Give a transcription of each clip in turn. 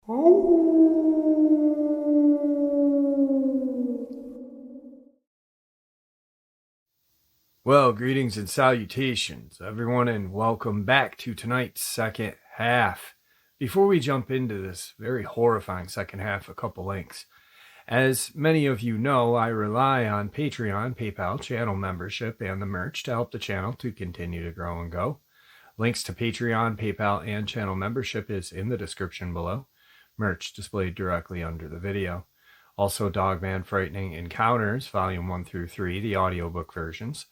Well, greetings and salutations, everyone, and welcome back to tonight's second half. Before we jump into this very horrifying second half, a couple links. As many of you know, I rely on Patreon, PayPal, channel membership, and the merch to help the channel to continue to grow and go. Links to Patreon, PayPal, and channel membership is in the description below. Merch displayed directly under the video. Also, Dogman Frightening Encounters, Volume 1 through 3, the audiobook versions.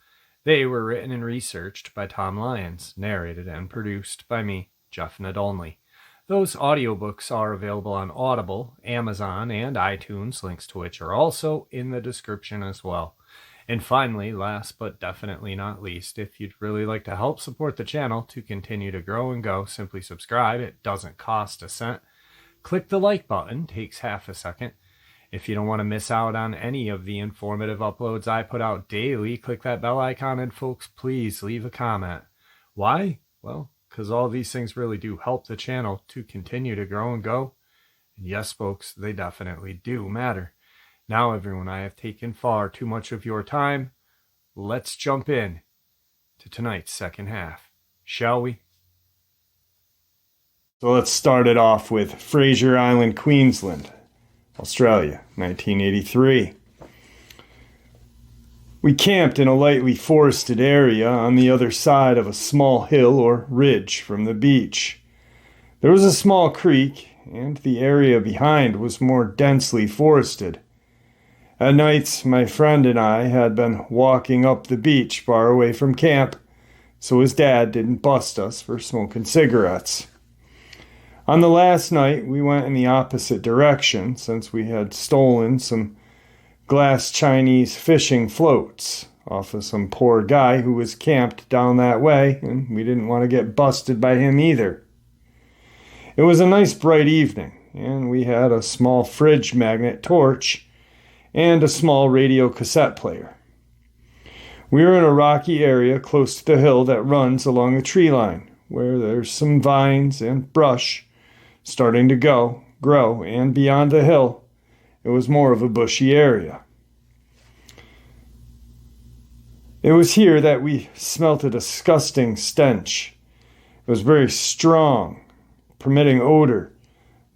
They were written and researched by Tom Lyons, narrated and produced by me, Jeff Nadolny. Those audiobooks are available on Audible, Amazon, and iTunes, links to which are also in the description as well. And finally, last but definitely not least, if you'd really like to help support the channel to continue to grow and go, simply subscribe. It doesn't cost a cent. Click the like button, takes half a second. If you don't want to miss out on any of the informative uploads I put out daily, click that bell icon, and folks, please leave a comment. Why? Well, because all these things really do help the channel to continue to grow and go. And yes, folks, they definitely do matter. Now, everyone, I have taken far too much of your time. Let's jump in to tonight's second half, shall we? So let's start it off with Fraser Island, Queensland, Australia, 1983. We camped in a lightly forested area on the other side of a small hill or ridge from the beach. There was a small creek, and the area behind was more densely forested. At nights, my friend and I had been walking up the beach far away from camp, so his dad didn't bust us for smoking cigarettes. On the last night, we went in the opposite direction since we had stolen some glass Chinese fishing floats off of some poor guy who was camped down that way, and we didn't want to get busted by him either. It was a nice bright evening, and we had a small fridge magnet torch and a small radio cassette player. We were in a rocky area close to the hill that runs along the tree line, where there's some vines and brush starting to grow, and beyond the hill, it was more of a bushy area. It was here that we smelt a disgusting stench. It was very strong, permitting odor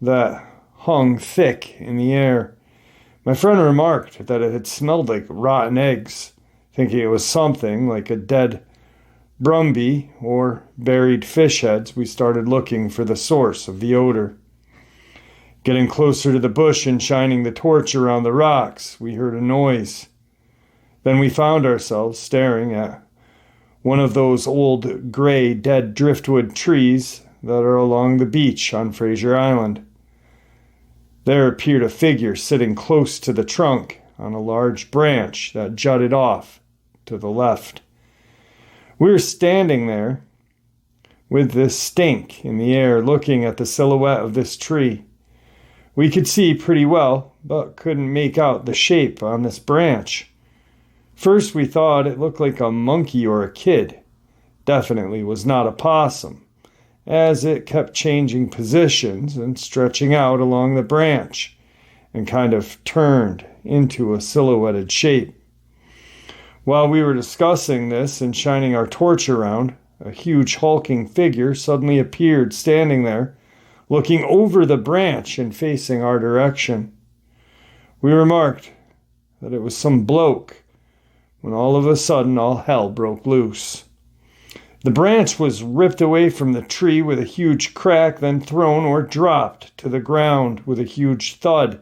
that hung thick in the air. My friend remarked that it had smelled like rotten eggs, thinking it was something like a dead brumby or buried fish heads. We started looking for the source of the odor. Getting closer to the bush and shining the torch around the rocks, we heard a noise. Then we found ourselves staring at one of those old gray dead driftwood trees that are along the beach on Fraser Island. There appeared a figure sitting close to the trunk on a large branch that jutted off to the left. We were standing there with this stink in the air, looking at the silhouette of this tree. We could see pretty well, but couldn't make out the shape on this branch. First we thought it looked like a monkey or a kid. Definitely was not a possum, as it kept changing positions and stretching out along the branch and kind of turned into a silhouetted shape. While we were discussing this and shining our torch around, a huge hulking figure suddenly appeared standing there, looking over the branch and facing our direction. We remarked that it was some bloke, when all of a sudden all hell broke loose. The branch was ripped away from the tree with a huge crack, then thrown or dropped to the ground with a huge thud.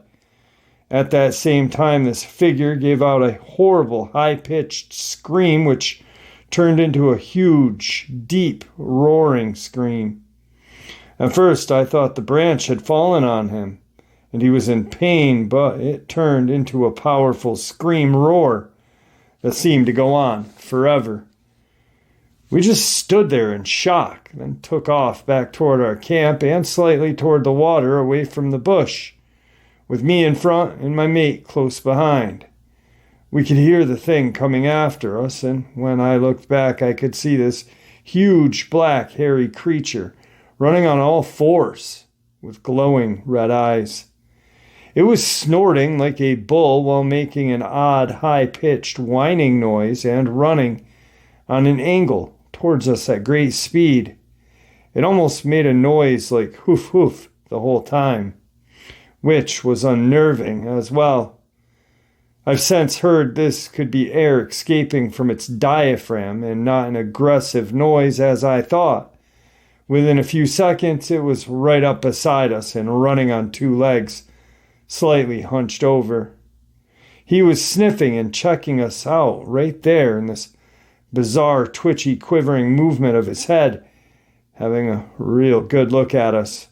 At that same time, this figure gave out a horrible, high-pitched scream, which turned into a huge, deep, roaring scream. At first, I thought the branch had fallen on him, and he was in pain, but it turned into a powerful scream roar that seemed to go on forever. We just stood there in shock, then took off back toward our camp and slightly toward the water away from the bush, with me in front and my mate close behind. We could hear the thing coming after us, and when I looked back, I could see this huge, black, hairy creature running on all fours with glowing red eyes. It was snorting like a bull while making an odd, high-pitched whining noise and running on an angle towards us at great speed. It almost made a noise like hoof hoof the whole time, which was unnerving as well. I've since heard this could be air escaping from its diaphragm and not an aggressive noise as I thought. Within a few seconds, it was right up beside us and running on two legs, slightly hunched over. He was sniffing and checking us out right there in this bizarre, twitchy, quivering movement of his head, having a real good look at us,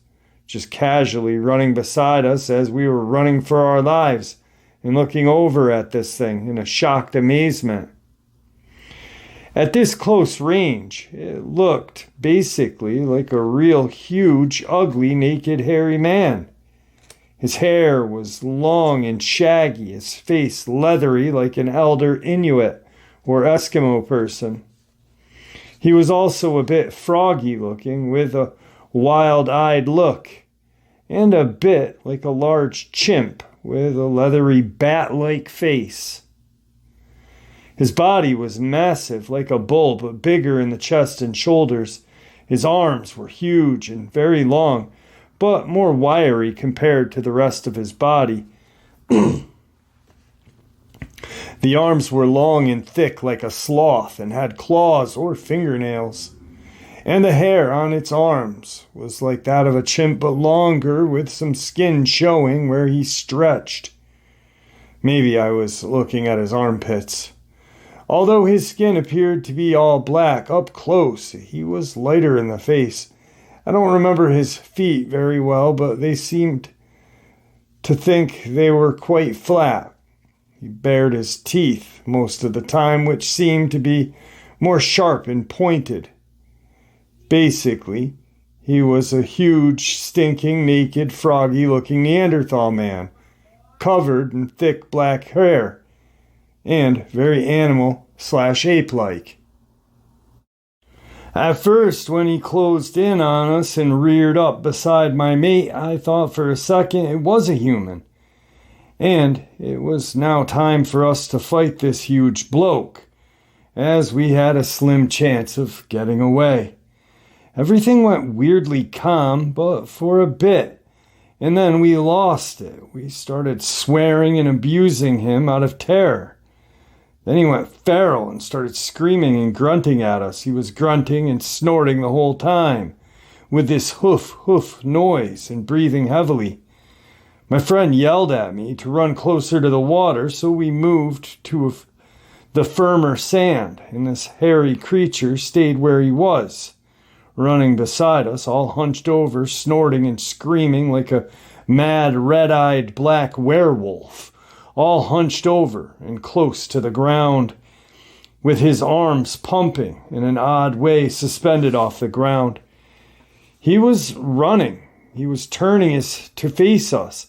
just casually running beside us as we were running for our lives and looking over at this thing in a shocked amazement. At this close range, it looked basically like a real huge, ugly, naked, hairy man. His hair was long and shaggy, his face leathery like an elder Inuit or Eskimo person. He was also a bit froggy looking, with a wild-eyed look, and a bit like a large chimp with a leathery bat-like face. His body was massive like a bull, but bigger in the chest and shoulders. His arms were huge and very long, but more wiry compared to the rest of his body. The arms were long and thick like a sloth and had claws or fingernails. And the hair on its arms was like that of a chimp but longer, with some skin showing where he stretched. Maybe I was looking at his armpits. Although his skin appeared to be all black up close, he was lighter in the face. I don't remember his feet very well, but they seemed to think they were quite flat. He bared his teeth most of the time, which seemed to be more sharp and pointed. Basically, he was a huge, stinking, naked, froggy-looking Neanderthal man, covered in thick black hair, and very animal/ape-like. At first, when he closed in on us and reared up beside my mate, I thought for a second it was a human, and it was now time for us to fight this huge bloke, as we had a slim chance of getting away. Everything went weirdly calm, but for a bit, and then we lost it. We started swearing and abusing him out of terror. Then he went feral and started screaming and grunting at us. He was grunting and snorting the whole time, with this hoof hoof noise and breathing heavily. My friend yelled at me to run closer to the water, so we moved to the firmer sand, and this hairy creature stayed where he was, running beside us, all hunched over, snorting and screaming like a mad, red-eyed black werewolf, all hunched over and close to the ground, with his arms pumping in an odd way suspended off the ground. He was running. He was turning to face us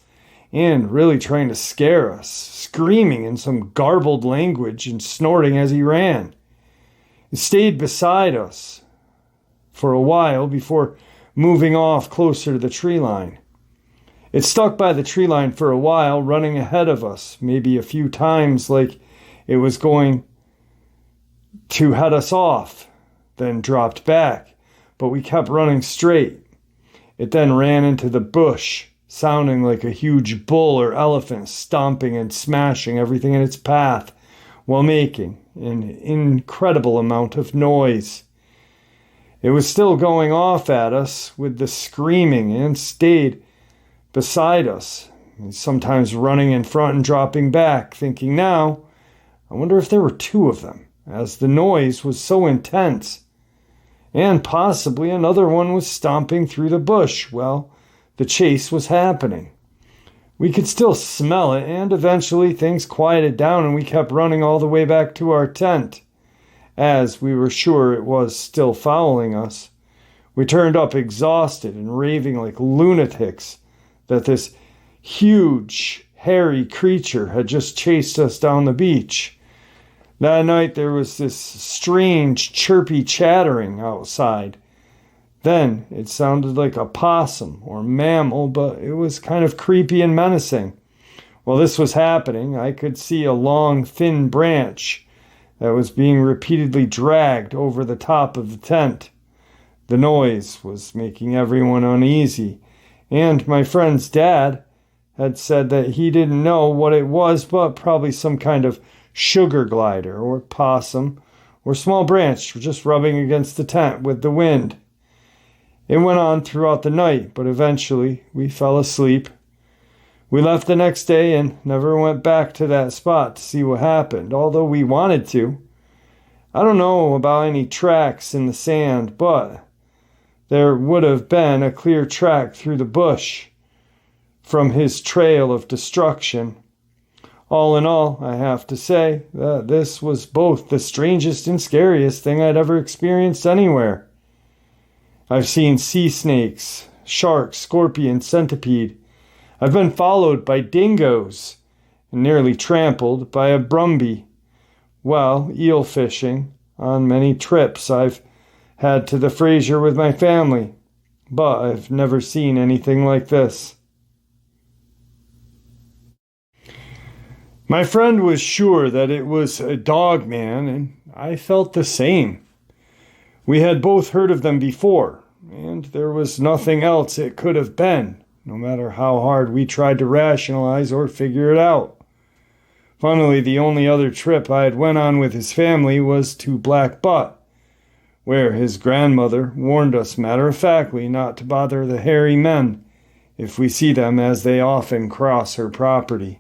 and really trying to scare us, screaming in some garbled language and snorting as he ran. He stayed beside us for a while before moving off closer to the tree line. It stuck by the tree line for a while, running ahead of us, maybe a few times like it was going to head us off, then dropped back, but we kept running straight. It then ran into the bush, sounding like a huge bull or elephant stomping and smashing everything in its path while making an incredible amount of noise. It was still going off at us with the screaming and stayed beside us, sometimes running in front and dropping back, thinking now, I wonder if there were two of them, as the noise was so intense. And possibly another one was stomping through the bush while the chase was happening. We could still smell it, and eventually things quieted down and we kept running all the way back to our tent, as we were sure it was still following us. We turned up exhausted and raving like lunatics that this huge, hairy creature had just chased us down the beach. That night there was this strange, chirpy chattering outside. Then it sounded like a possum or mammal, but it was kind of creepy and menacing. While this was happening, I could see a long, thin branch that was being repeatedly dragged over the top of the tent. The noise was making everyone uneasy, and my friend's dad had said that he didn't know what it was, but probably some kind of sugar glider or possum or small branch just rubbing against the tent with the wind. It went on throughout the night, but eventually we fell asleep. We left the next day and never went back to that spot to see what happened, although we wanted to. I don't know about any tracks in the sand, but there would have been a clear track through the bush from his trail of destruction. All in all, I have to say that this was both the strangest and scariest thing I'd ever experienced anywhere. I've seen sea snakes, sharks, scorpion, centipede. I've been followed by dingoes and nearly trampled by a brumby. While eel fishing on many trips I've had to the Fraser with my family, but I've never seen anything like this. My friend was sure that it was a Dogman, and I felt the same. We had both heard of them before, and there was nothing else it could have been, no matter how hard we tried to rationalize or figure it out. Finally, the only other trip I had went on with his family was to Black Butte, where his grandmother warned us matter-of-factly not to bother the hairy men if we see them, as they often cross her property.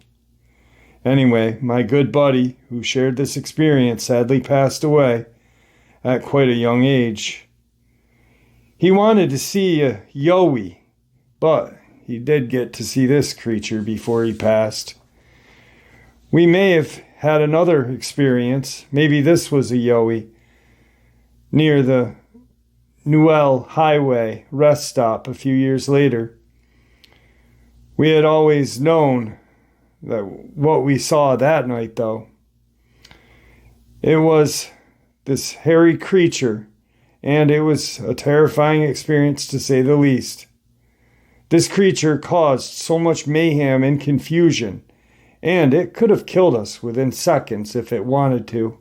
Anyway, my good buddy, who shared this experience, sadly passed away at quite a young age. He wanted to see a yowie, but he did get to see this creature before he passed. We may have had another experience, maybe this was a yowie, near the Newell Highway rest stop a few years later. We had always known that what we saw that night, though, it was this hairy creature, and it was a terrifying experience to say the least. This creature caused so much mayhem and confusion, and it could have killed us within seconds if it wanted to.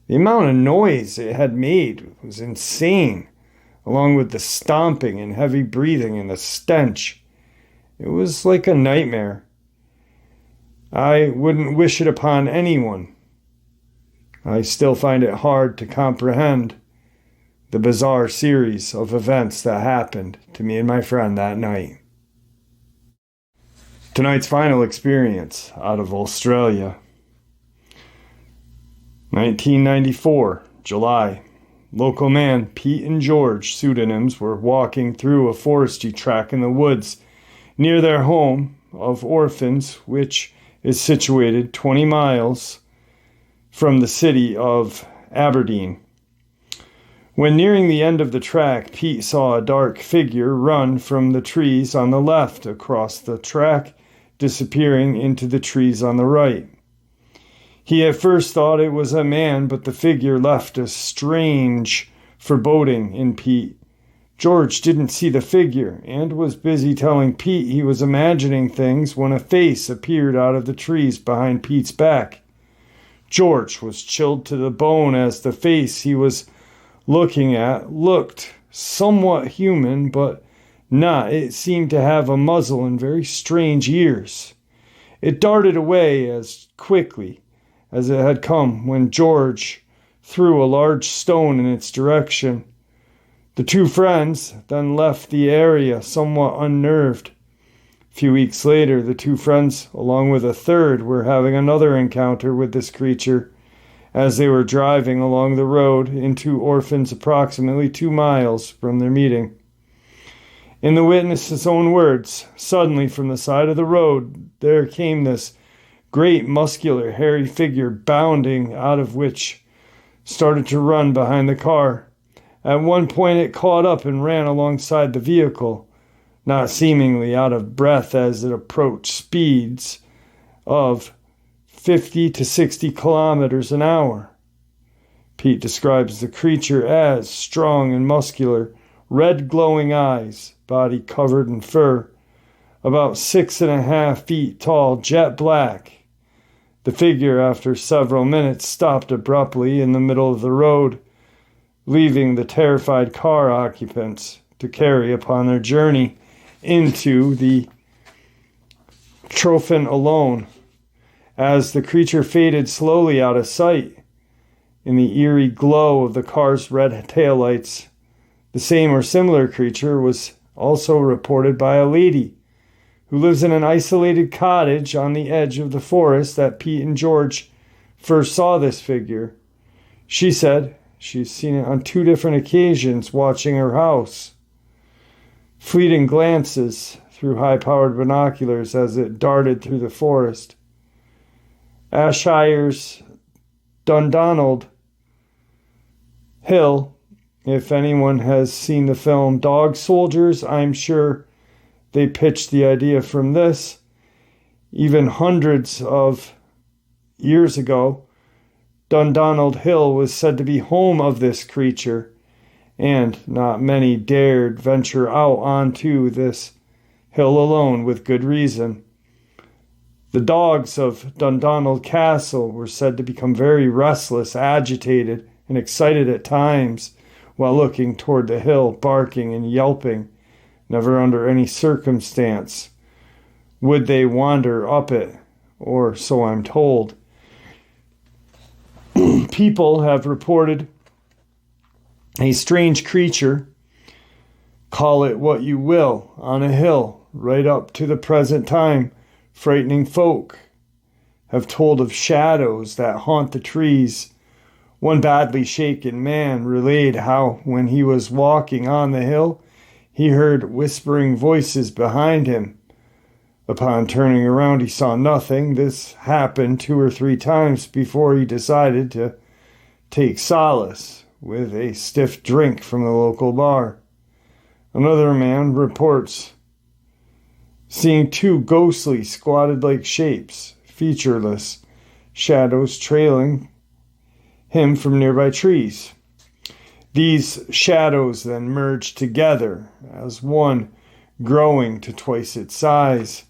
The amount of noise it had made was insane, along with the stomping and heavy breathing and the stench. It was like a nightmare. I wouldn't wish it upon anyone. I still find it hard to comprehend the bizarre series of events that happened to me and my friend that night. Tonight's final experience out of Australia. 1994, July. Local man Pete and George, pseudonyms, were walking through a forestry track in the woods near their home of orphans, which is situated 20 miles from the city of Aberdeen. When nearing the end of the track, Pete saw a dark figure run from the trees on the left across the track, disappearing into the trees on the right. He at first thought it was a man, but the figure left a strange foreboding in Pete. George didn't see the figure and was busy telling Pete he was imagining things when a face appeared out of the trees behind Pete's back. George was chilled to the bone as the face he was looking at looked somewhat human, but not. It seemed to have a muzzle and very strange ears. It darted away as quickly as it had come when George threw a large stone in its direction. The two friends then left the area somewhat unnerved. A few weeks later, the two friends, along with a third, were having another encounter with this creature as they were driving along the road in two orphans approximately 2 miles from their meeting. In the witness's own words, suddenly from the side of the road there came this great muscular hairy figure bounding out of which started to run behind the car. At one point it caught up and ran alongside the vehicle, not seemingly out of breath as it approached speeds of 50 to 60 kilometers an hour. Pete describes the creature as strong and muscular, red glowing eyes, body covered in fur, about 6.5 feet tall, jet black. The figure, after several minutes, stopped abruptly in the middle of the road, leaving the terrified car occupants to carry upon their journey into the Trophin alone. As the creature faded slowly out of sight in the eerie glow of the car's red taillights, the same or similar creature was also reported by a lady who lives in an isolated cottage on the edge of the forest that Pete and George first saw this figure. She said she's seen it on 2 different occasions watching her house. Fleeting glances through high-powered binoculars as it darted through the forest. Ashire's Dundonald Hill. If anyone has seen the film Dog Soldiers, I'm sure they pitched the idea from this. Even hundreds of years ago, Dundonald Hill was said to be home of this creature, and not many dared venture out onto this hill alone with good reason. The dogs of Dundonald Castle were said to become very restless, agitated, and excited at times while looking toward the hill, barking and yelping. Never under any circumstance would they wander up it, or so I'm told. People have reported a strange creature, call it what you will, on a hill right up to the present time. Frightening folk have told of shadows that haunt the trees. One badly shaken man relayed how, when he was walking on the hill, he heard whispering voices behind him. Upon turning around, he saw nothing. This happened 2 or 3 times before he decided to take solace with a stiff drink from the local bar. Another man reports seeing 2 ghostly, squatted-like shapes, featureless, shadows trailing him from nearby trees. These shadows then merged together as one, growing to twice its size.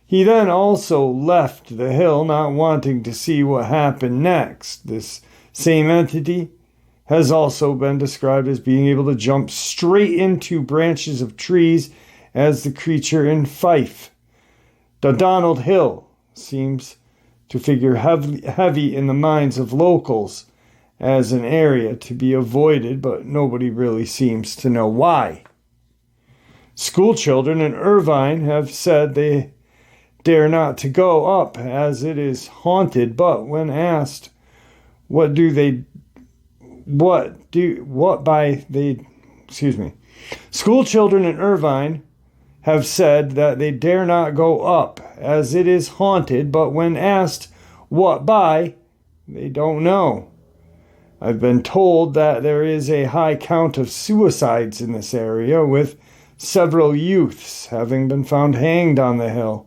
He then also left the hill, not wanting to see what happened next. This same entity has also been described as being able to jump straight into branches of trees as the creature in Fife. Dundonald Hill seems to figure heavy in the minds of locals as an area to be avoided, but nobody really seems to know why. School children in Irvine have said they dare not to go up as it is haunted, but when asked School children in Irvine have said that they dare not go up as it is haunted, but when asked what by, they don't know. I've been told that there is a high count of suicides in this area, with several youths having been found hanged on the hill,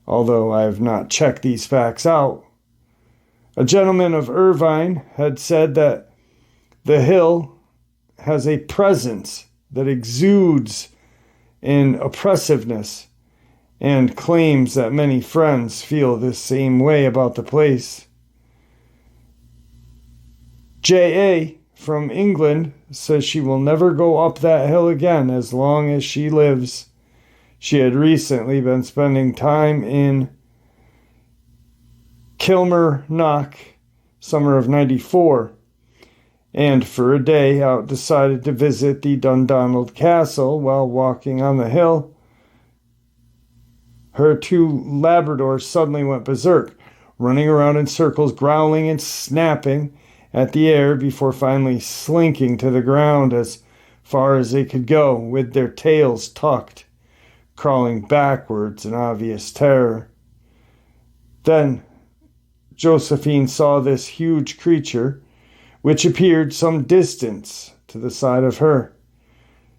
although I have not checked these facts out. A gentleman of Irvine had said that the hill has a presence that exudes in oppressiveness, and claims that many friends feel the same way about the place. J.A. from England says she will never go up that hill again as long as she lives. She had recently been spending time in Kilmarnock, summer of '94, and for a day out decided to visit the Dundonald Castle. While walking on the hill, her 2 Labradors suddenly went berserk, running around in circles, growling and snapping at the air before finally slinking to the ground as far as they could go, with their tails tucked, crawling backwards in obvious terror. Then Josephine saw this huge creature, which appeared some distance to the side of her.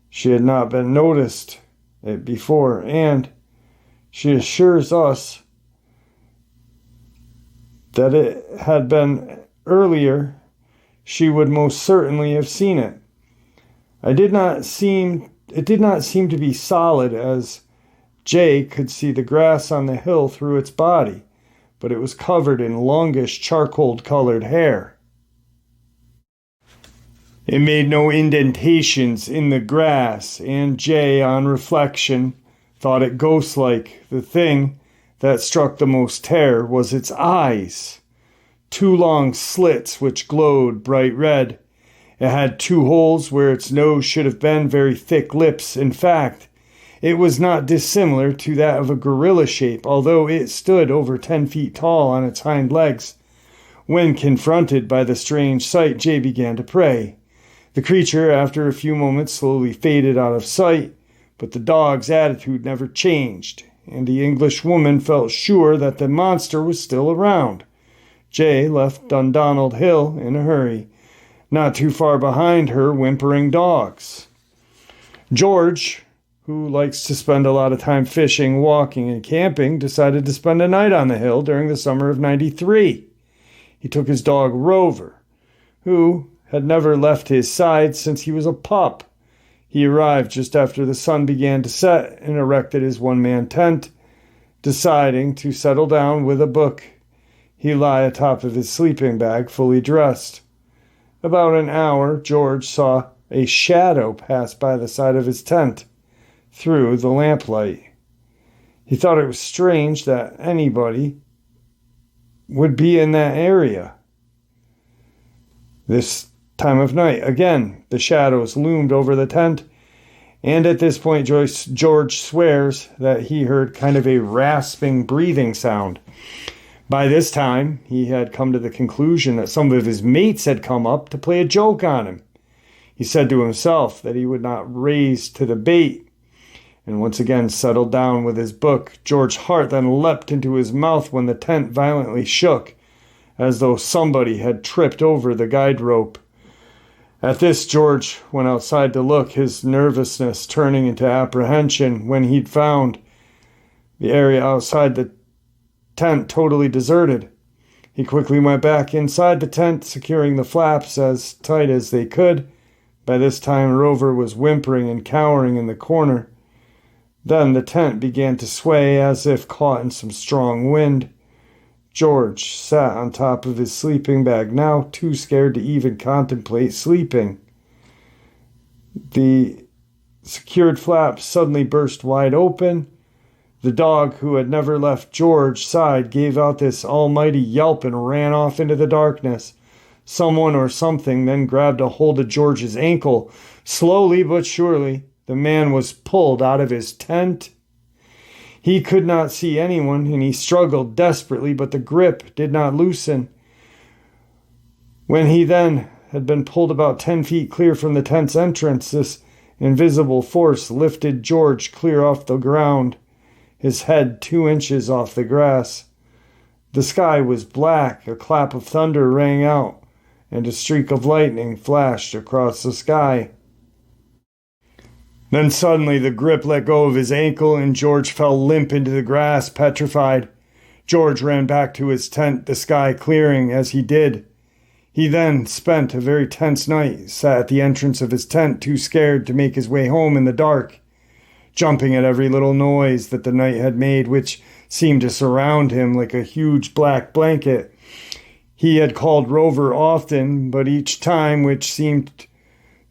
She had not been noticed it before, and she assures us that it had been earlier, she would most certainly have seen it. It did not seem to be solid, as Jay could see the grass on the hill through its body, but it was covered in longish charcoal-colored hair. It made no indentations in the grass, and Jay, on reflection, thought it ghost-like. The thing that struck the most terror was its eyes, 2 long slits which glowed bright red. It had 2 holes where its nose should have been, very thick lips. In fact, it was not dissimilar to that of a gorilla shape, although it stood over 10 feet tall on its hind legs. When confronted by the strange sight, Jay began to pray. The creature, after a few moments, slowly faded out of sight, but the dog's attitude never changed, and the English woman felt sure that the monster was still around. Jay left Dundonald Hill in a hurry, not too far behind her whimpering dogs. George, who likes to spend a lot of time fishing, walking, and camping, decided to spend a night on the hill during the summer of '93. He took his dog Rover, who had never left his side since he was a pup. He arrived just after the sun began to set and erected his one-man tent, deciding to settle down with a book. He lay atop of his sleeping bag, fully dressed. About an hour, George saw a shadow pass by the side of his tent through the lamplight. He thought it was strange that anybody would be in that area this time of night. Again, the shadows loomed over the tent, and at this point George swears that he heard kind of a rasping breathing sound. By this time, he had come to the conclusion that some of his mates had come up to play a joke on him. He said to himself that he would not raise to the bait, and once again settled down with his book. George's heart then leapt into his mouth when the tent violently shook, as though somebody had tripped over the guide rope. At this, George went outside to look, his nervousness turning into apprehension when he'd found the area outside the tent totally deserted. He quickly went back inside the tent, securing the flaps as tight as they could. By this time, Rover was whimpering and cowering in the corner. Then the tent began to sway as if caught in some strong wind. George sat on top of his sleeping bag, now too scared to even contemplate sleeping. The secured flaps suddenly burst wide open. The dog, who had never left George's side, gave out this almighty yelp and ran off into the darkness. Someone or something then grabbed a hold of George's ankle. Slowly but surely, the man was pulled out of his tent. He could not see anyone, and he struggled desperately, but the grip did not loosen. When he then had been pulled about 10 feet clear from the tent's entrance, this invisible force lifted George clear off the ground, his head 2 inches off the grass. The sky was black, a clap of thunder rang out, and a streak of lightning flashed across the sky. Then suddenly the grip let go of his ankle, and George fell limp into the grass, petrified. George ran back to his tent, the sky clearing as he did. He then spent a very tense night, sat at the entrance of his tent, too scared to make his way home in the dark, jumping at every little noise that the night had made, which seemed to surround him like a huge black blanket. He had called Rover often, but each time, which seemed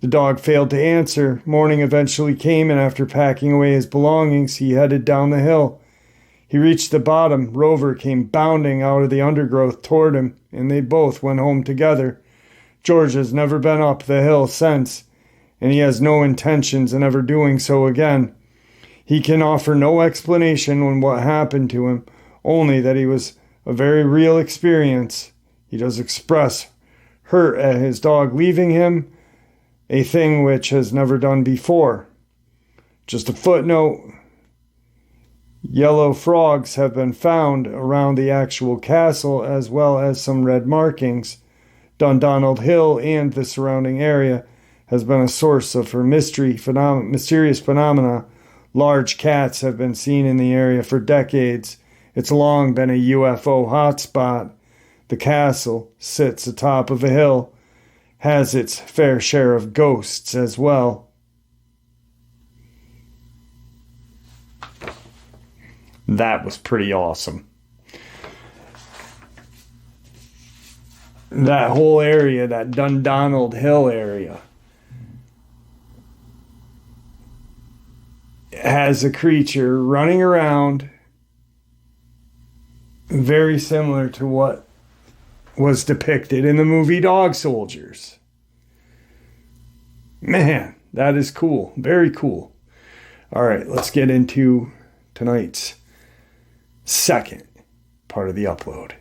the dog failed to answer. Morning eventually came, and after packing away his belongings, he headed down the hill. He reached the bottom. Rover came bounding out of the undergrowth toward him, and they both went home together. George has never been up the hill since, and he has no intentions in ever doing so again. He can offer no explanation on what happened to him, only that it was a very real experience. He does express hurt at his dog leaving him, a thing which has never done before. Just a footnote: yellow frogs have been found around the actual castle, as well as some red markings. Dundonald Hill and the surrounding area has been a source of mysterious phenomena. Large cats have been seen in the area for decades. It's long been a UFO hotspot. The castle sits atop of a hill, has its fair share of ghosts as well. That was pretty awesome. That whole area, that Dundonald Hill area, has a creature running around very similar to what was depicted in the movie Dog Soldiers. Man, that is cool. Very cool. All right, let's get into tonight's second part of the upload.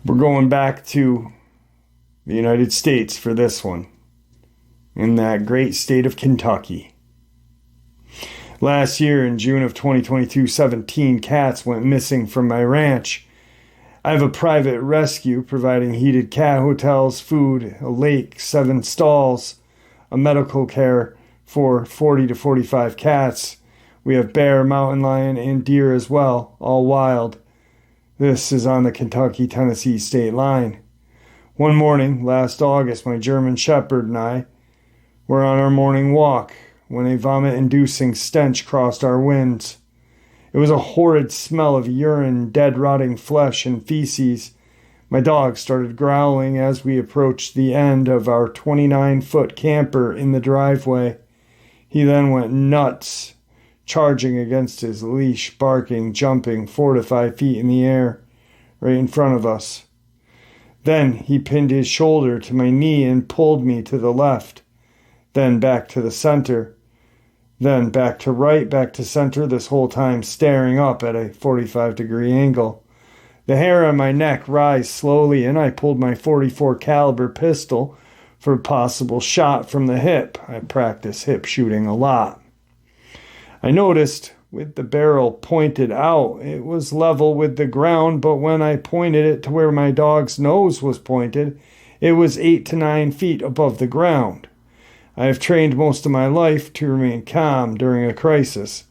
We're going back to the United States for this one, in that great state of Kentucky. Last year, in June of 2022, 17 cats went missing from my ranch. I have a private rescue providing heated cat hotels, food, a lake, 7 stalls, a medical care for 40 to 45 cats. We have bear, mountain lion, and deer as well, all wild. This is on the Kentucky-Tennessee state line. One morning, last August, my German Shepherd and I were on our morning walk when a vomit-inducing stench crossed our winds. It was a horrid smell of urine, dead rotting flesh, and feces. My dog started growling as we approached the end of our 29-foot camper in the driveway. He then went nuts, charging against his leash, barking, jumping 4 to 5 feet in the air, right in front of us. Then he pinned his shoulder to my knee and pulled me to the left, then back to the center, then back to right, back to center, this whole time staring up at a 45-degree angle. The hair on my neck rised slowly, and I pulled my .44 caliber pistol for a possible shot from the hip. I practice hip shooting a lot. I noticed with the barrel pointed out, it was level with the ground, but when I pointed it to where my dog's nose was pointed, it was 8 to 9 feet above the ground. I have trained most of my life to remain calm during a crisis.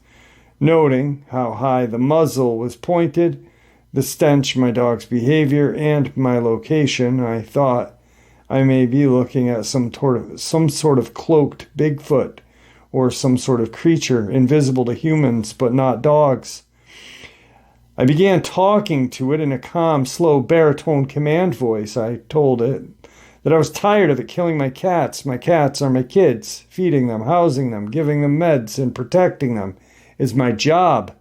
Noting how high the muzzle was pointed, the stench, my dog's behavior, and my location, I thought I may be looking at some sort of cloaked Bigfoot, or some sort of creature invisible to humans but not dogs. I began talking to it in a calm, slow, baritone command voice. I told it that I was tired of it killing my cats. My cats are my kids. Feeding them, housing them, giving them meds, and protecting them is my job.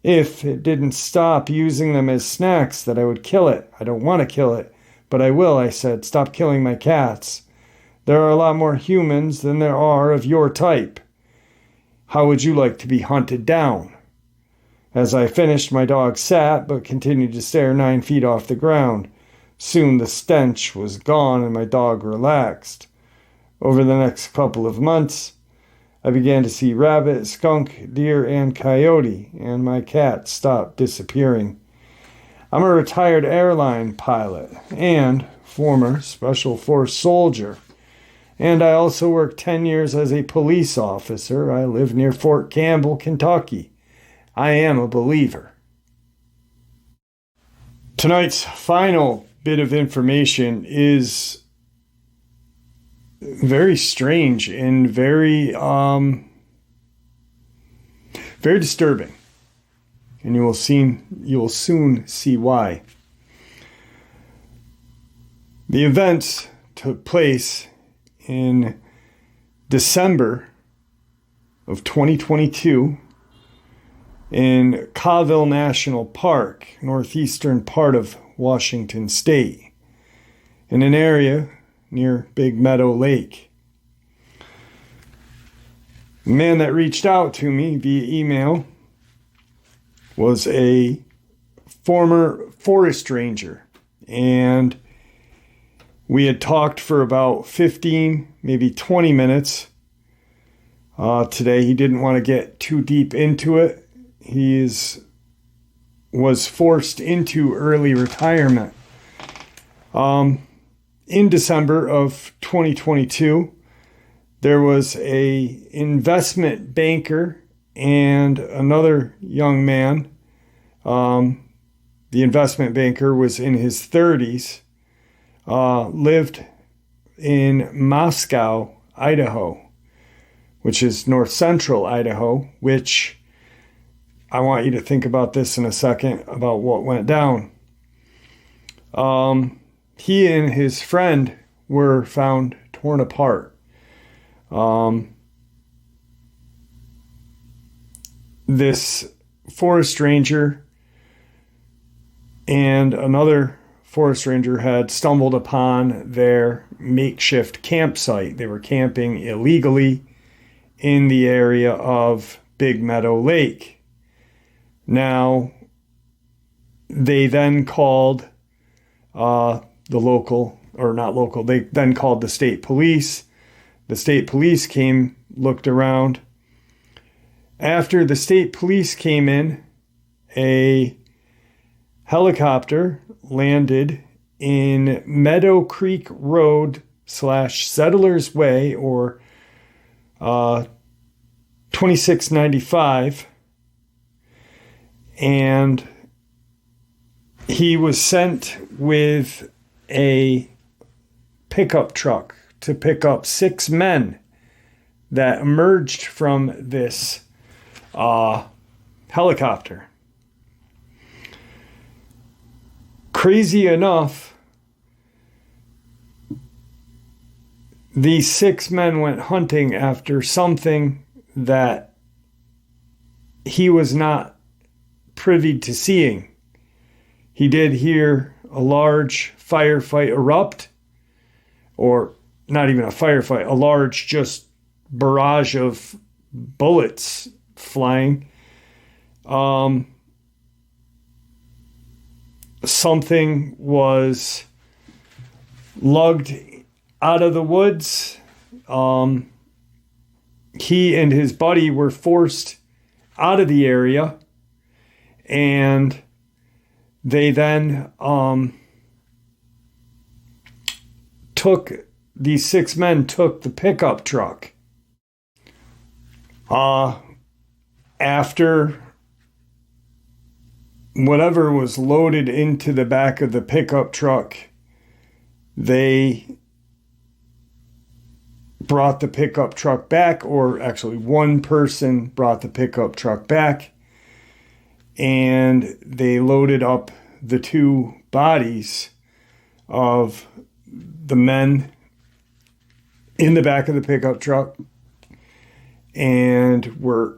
If it didn't stop using them as snacks, that I would kill it. I don't want to kill it, but I will, I said. Stop killing my cats. There are a lot more humans than there are of your type. How would you like to be hunted down? As I finished, my dog sat, but continued to stare 9 feet off the ground. Soon the stench was gone and my dog relaxed. Over the next couple of months, I began to see rabbit, skunk, deer, and coyote, and my cat stopped disappearing. I'm a retired airline pilot and former Special Force soldier. And I also worked 10 years as a police officer. I live near Fort Campbell, Kentucky. I am a believer. Tonight's final bit of information is very strange and very disturbing. And you will soon see why. The events took place in December of 2022 in Colville National Park, northeastern part of Washington State, in an area near Big Meadow Lake. The man that reached out to me via email was a former forest ranger, and we had talked for about 15, maybe 20 minutes. Today, he didn't want to get too deep into it. He was forced into early retirement. In December of 2022, there was a investment banker and another young man the investment banker, was in his 30s, lived in Moscow, Idaho, which is north central Idaho, which I want you to think about this in a second about what went down. He and his friend were found torn apart. This forest ranger and another forest ranger had stumbled upon their makeshift campsite. They were camping illegally in the area of Big Meadow Lake. Now, they then called they then called the state police. The state police came, looked around. After the state police came in, a helicopter landed in Meadow Creek Road / Settlers Way, or 2695, and he was sent with a pickup truck to pick up 6 men that emerged from this helicopter. Crazy enough, these 6 men went hunting after something that he was not privy to seeing. He did hear a large firefight erupt, or not even a firefight, a large just barrage of bullets flying. Something was lugged out of the woods. He and his buddy were forced out of the area, and they then these 6 men took the pickup truck. After whatever was loaded into the back of the pickup truck, they brought the pickup truck back, or actually one person brought the pickup truck back, and they loaded up the 2 bodies of the men in the back of the pickup truck and were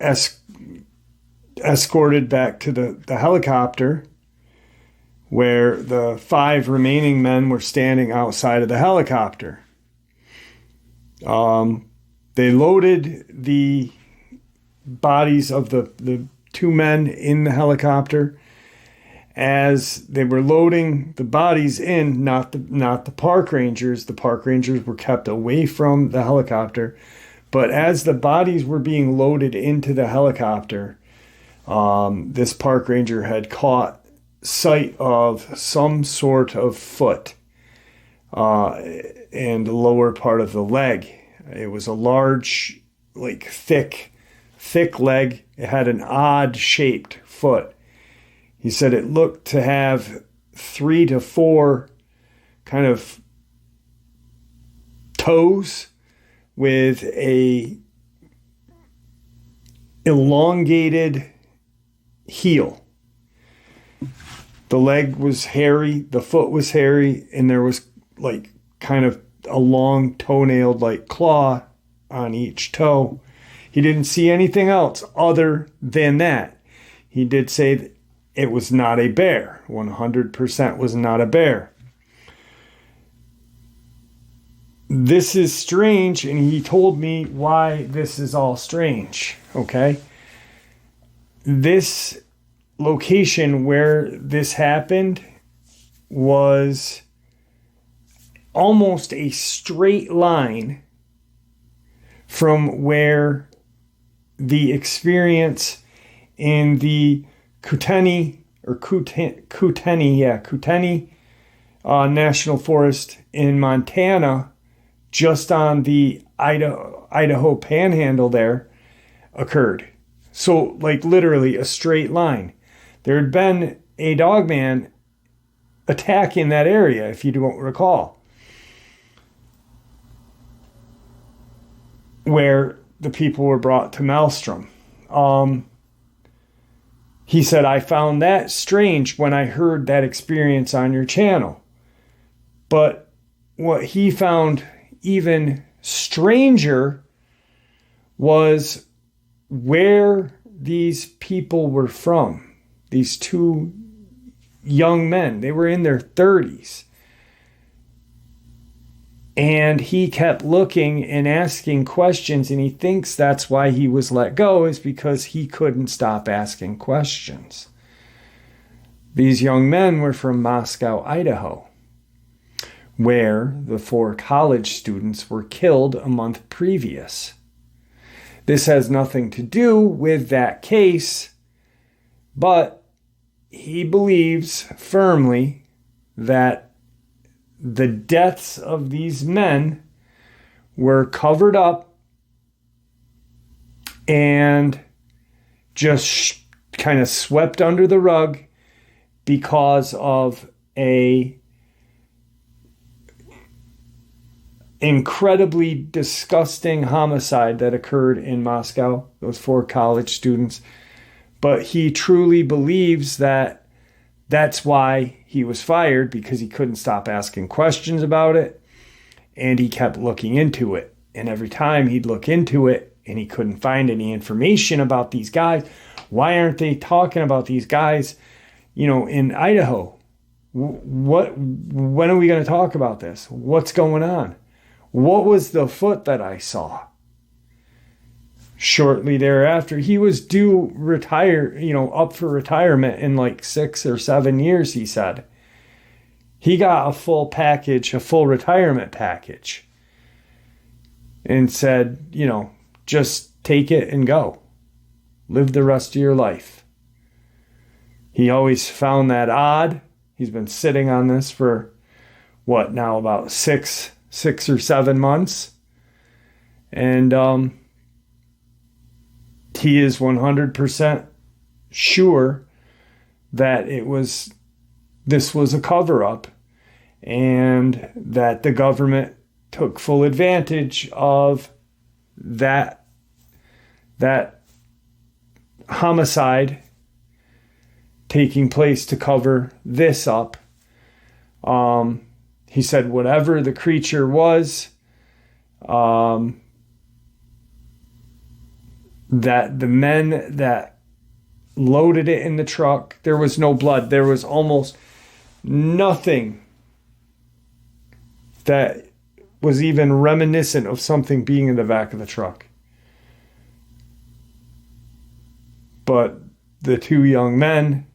escorted back to the helicopter, where the 5 remaining men were standing outside of the helicopter. They loaded the bodies of the 2 men in the helicopter. As they were loading the bodies in, not the park rangers. The park rangers were kept away from the helicopter. But as the bodies were being loaded into the helicopter, this park ranger had caught sight of some sort of foot and the lower part of the leg. It was a large, thick leg. It had an odd-shaped foot. He said it looked to have 3 to 4 kind of toes with a elongated heel. The leg was hairy, the foot was hairy, and there was kind of a long toenail-like claw on each toe. He didn't see anything else other than that. He did say that it was not a bear. 100% was not a bear. This is strange, and he told me why this is all strange, okay? This location where this happened was almost a straight line from where the experience in the Kootenai National Forest in Montana, just on the Idaho Panhandle there, occurred. So, literally a straight line. There had been a Dogman attack in that area, if you don't recall, where the people were brought to Maelstrom. He said, I found that strange when I heard that experience on your channel. But what he found even stranger was where these people were from. These two young men, they were in their 30s. And he kept looking and asking questions, and he thinks that's why he was let go, is because he couldn't stop asking questions. These young men were from Moscow, Idaho, where the 4 college students were killed a month previous. This has nothing to do with that case, but he believes firmly that the deaths of these men were covered up and just kind of swept under the rug because of a incredibly disgusting homicide that occurred in Moscow, those 4 college students. But he truly believes that that's why he was fired, because he couldn't stop asking questions about it, and he kept looking into it. And every time he'd look into it and he couldn't find any information about these guys, why aren't they talking about these guys, in Idaho? When are we going to talk about this? What's going on? What was the foot that I saw? Shortly thereafter, he was due up for retirement in like 6 or 7 years, he said. He got a full retirement package, and said, just take it and go. Live the rest of your life. He always found that odd. He's been sitting on this for, about 6 or 7 months. And he is 100% sure that this was a cover-up, and that the government took full advantage of that homicide taking place to cover this up. He said whatever the creature was, that the men that loaded it in the truck, there was no blood. There was almost nothing that was even reminiscent of something being in the back of the truck. But the 2 young men,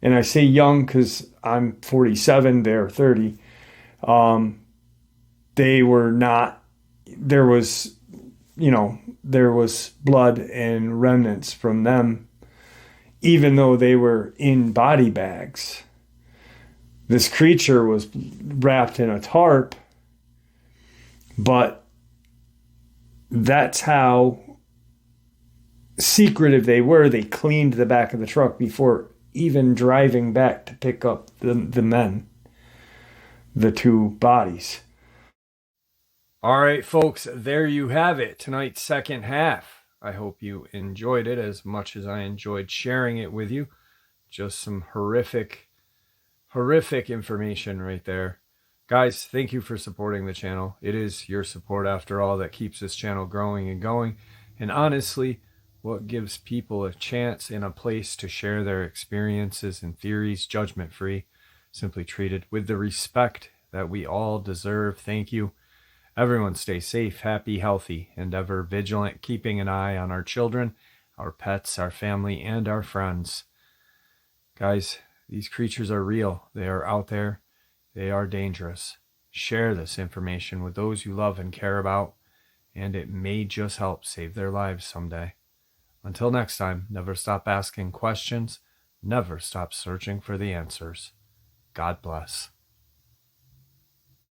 and I say young because I'm 47, they're 30, they were not, there was blood and remnants from them, even though they were in body bags. This creature was wrapped in a tarp, but that's how secretive they were. They cleaned the back of the truck before even driving back to pick up the men, the 2 bodies. All right, folks, there you have it. Tonight's second half. I hope you enjoyed it as much as I enjoyed sharing it with you. Just some horrific information right there. Guys, thank you for supporting the channel. It is your support, after all, that keeps this channel growing and going. And honestly, what gives people a chance and a place to share their experiences and theories, judgment-free, simply treated with the respect that we all deserve. Thank you. Everyone stay safe, happy, healthy, and ever vigilant, keeping an eye on our children, our pets, our family, and our friends. Guys, these creatures are real. They are out there. They are dangerous. Share this information with those you love and care about, and it may just help save their lives someday. Until next time, never stop asking questions. Never stop searching for the answers. God bless.